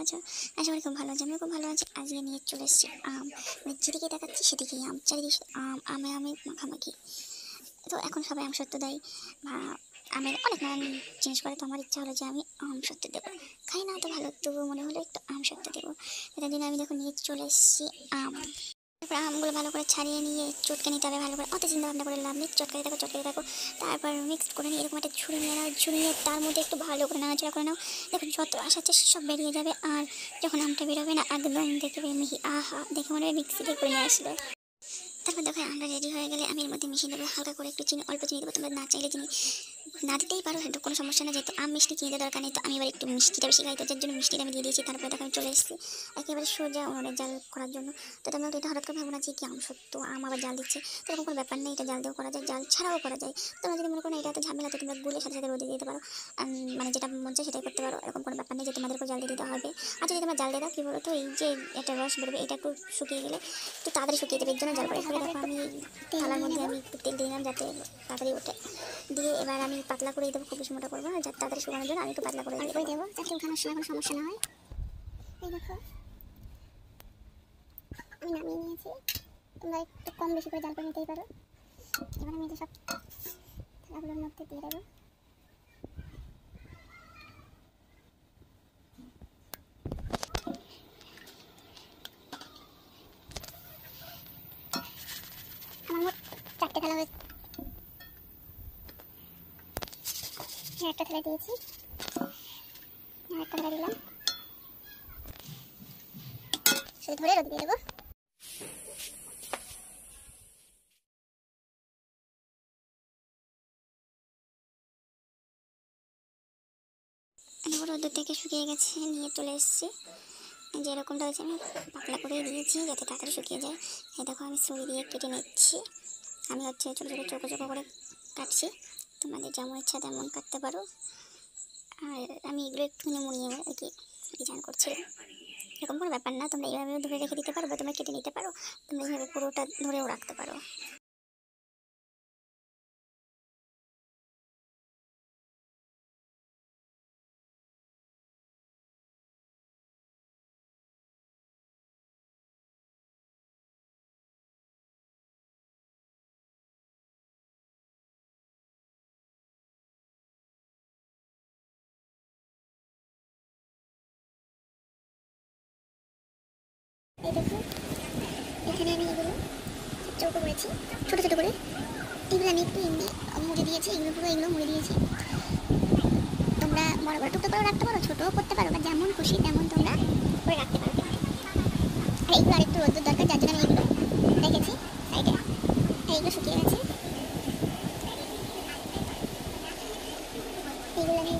আছো? আশা করি খুব ভালো আছি। আমিও খুব ভালো আছি। আজকে নিয়ে চলে এসেছি আম। মানে যেদিকে দেখাচ্ছি সেদিকেই আম, চারিদিকে আম, আমে আমে মাখামাখি। তো এখন সবাই আম সত্ত্ব দেয় বা আমের অনেক নানান জিনিস করে। তো আমার ইচ্ছা হলো যে আমি আম সত্ত্ব দেবো। খাই না তো ভালো, তবুও মনে হলো একটু আম সত্ত্ব দেবো। তার দিন আমি দেখো নিয়ে চলে এসেছি আম। তারপর আমগুলো ভালো করে ছাড়িয়ে নিয়ে চটকে নিতে হবে ভালো করে। অত চিন্তা ভাবনা করে লাভ নেই, চটকাতে থাকো। তারপর মিক্সড করে নিয়ে এরকম একটা ঝুড়ি নিয়ে নাও, ঝুড়ি নিয়ে তার মধ্যে একটু ভালো করে নাড়াচাড়া করে নাও। দেখুন যত আসাচ্ছে সব বেরিয়ে যাবে। আর যখন আমটা বেরোবে না একদম দেখবে মিহি, আহা দেখে মনে হয় মিক্সিতে করে নিয়ে আসলে। তারপর দেখো আমটা রেডি হয়ে গেলে আমি এর মধ্যে মিশিয়ে দেবো হালকা করে একটু চিনি, অল্প চিনি দেবো। তোমরা না চাইলে চিনি না দিতেই পারো, সেটা কোনো সমস্যা না। যেহেতু আম মিষ্টি চিনিতে দরকার নেই, তো আমি এবার একটু মিষ্টিটা বেশি খাই, তো যার জন্য মিষ্টিটা আমি দিয়ে দিয়েছি। তারপরে দেখো আমি চলে এসেছি একেবারে সোজা উনুনে জাল করার জন্য। তো তোমরা তো এটা হঠাৎ করে ভাবো না যে কি আম সত্য আম আবার জাল দিচ্ছে, তো এরকম কোনো ব্যাপার নেই। এটা জাল দিয়েও করা যায়, জাল ছাড়াও করা যায়। তোমরা যদি মনে করো এটা এত ঝামেলা, তো তোমরা গুলে সাথে সাথে রোদে দিতে পারো। মানে যেটা মন চায় সেটাই করতে পারো, এরকম কোনো ব্যাপার নেই যে তোমাদেরকেও জাল দিয়ে দিতে হবে। আর যদি তোমরা জাল দিয়ে দাও কী বলো তো, এই যে একটা রস বেরোবে, এটা একটু শুকিয়ে গেলে একটু তাড়াতাড়ি শুকিয়ে দেবে, এর জন্য জাল করে। দেখো আমি থালার মধ্যে আমি একটু তেল দিয়ে দিলাম যাতে তাড়াতাড়ি ওঠে। দিয়ে এবার আমি পাতলা করে দেবো, খুব বেশি মোটা করবো না, যাতে তাড়াতাড়ি শুকানোর জন্য আমি একটু পাতলা করে দেবো, যাতে ওঠানোর সময় কোনো সমস্যা না হয়। এই দেখো আমি নামিয়ে নিয়েছি। তোমরা একটু কম বেশি করে জাল করে নিতেই পারো। এবার আমি এটা সব থালাগুলোর মধ্যে দিয়ে দেবো। আমার মোট 4টে থালা হয়েছে, একটা থালা দিয়েছি, একটা থালা দিলাম, শুধু ধরে রোদ দিয়ে দেবো। রোদ থেকে শুকিয়ে গেছে, নিয়ে চলে এসেছি। যে এরকমটা হয়েছে আমি পাতলা করে দিয়েছি যাতে তাড়াতাড়ি শুকিয়ে যায়। এই দেখো আমি ছুরি দিয়ে কেটে নিচ্ছি। আমি হচ্ছে ছোটো ছোটো চোখো চোখো করে কাটছি, তোমাদের যেমন ইচ্ছা তেমন কাটতে পারো। আর আমি এগুলো একটুখানি মুড়িয়ে আর কি ডিজাইন করছিলাম। এরকম কোনো ব্যাপার না, তোমরা এইভাবে ধরে রেখে দিতে পারো বা তোমরা কেটে নিতে পারো, তোমরা এইভাবে পুরোটা ধরেও রাখতে পারো। এই দেখো এখানে আমি এগুলো চৌকো করেছি ছোটো ছোটো করে। এগুলো আমি একটু এমনি মুড়ে দিয়েছি, এগুলো মুড়ে দিয়েছি। তোমরা বড় বড় টুকটো করে রাখতে পারো, ছোটোও করতে পারো, বা যেমন খুশি তেমন তোমরা করে রাখতে পারো। আর এইগুলো আরেকটু রোদ্দুর দরকার, যার জন্য আমি এগুলো রেখেছি সাইডে। আর এইগুলো শুকিয়ে গেছে, এইগুলো আমি